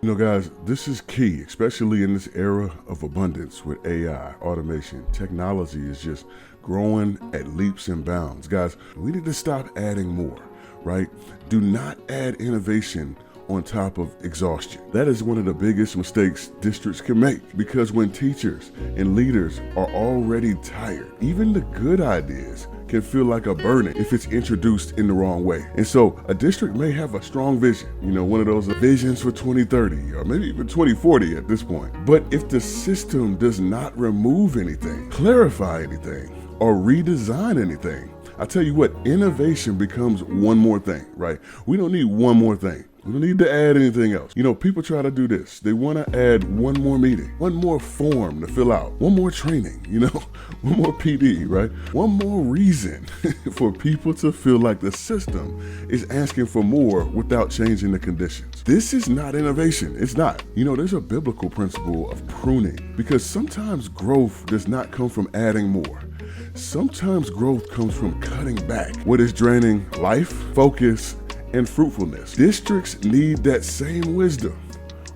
You know, guys, this is key, especially in this era of abundance with AI, automation. Technology is just growing at leaps and bounds. Guys, we need to stop adding more, right? Do not add innovation on top of exhaustion. That is one of the biggest mistakes districts can make, because when teachers and leaders are already tired, even the good ideas can feel like a burden if it's introduced in the wrong way. And so a district may have a strong vision, one of those visions for 2030 or maybe even 2040 at this point. But if the system does not remove anything, clarify anything, or redesign anything, I tell you what, innovation becomes one more thing, right? We don't need one more thing. We don't need to add anything else. People try to do this. They want to add one more meeting, one more form to fill out, one more training, one more PD, right? One more reason for people to feel like the system is asking for more without changing the conditions. This is not innovation. It's not. There's a biblical principle of pruning, because sometimes growth does not come from adding more. Sometimes growth comes from cutting back what is draining life, focus, and fruitfulness. Districts need that same wisdom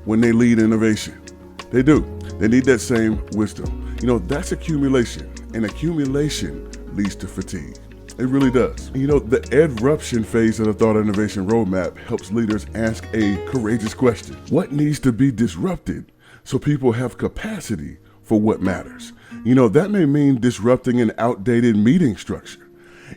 when they lead innovation. They do. They need that same wisdom. That's accumulation, and accumulation leads to fatigue. It really does. The eruption phase of the Thought Innovation Roadmap helps leaders ask a courageous question. What needs to be disrupted so people have capacity for what matters? That may mean disrupting an outdated meeting structure.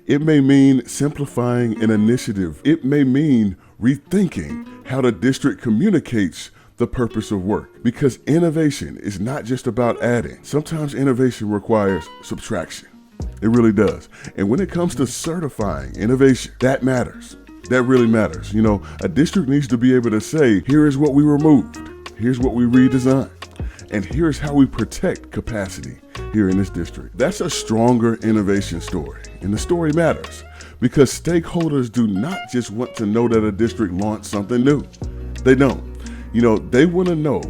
It may mean simplifying an initiative. It may mean rethinking how the district communicates the purpose of work, because innovation is not just about adding. Sometimes innovation requires subtraction. It really does. And when it comes to certifying innovation, that matters. That really matters. A district needs to be able to say, here is what we removed. Here's what we redesigned. And here's how we protect capacity here in this district. That's a stronger innovation story. And the story matters, because stakeholders do not just want to know that a district launched something new. They don't. They want to know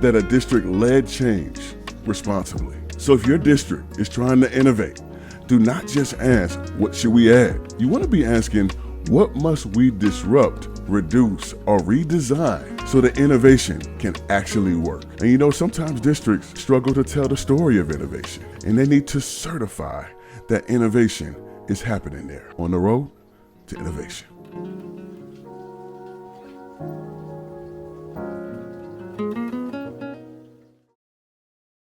that a district led change responsibly. So if your district is trying to innovate, do not just ask, what should we add? You want to be asking, what must we disrupt, reduce, or redesign so the innovation can actually work? And sometimes districts struggle to tell the story of innovation, and they need to certify that innovation is happening there on the road to innovation.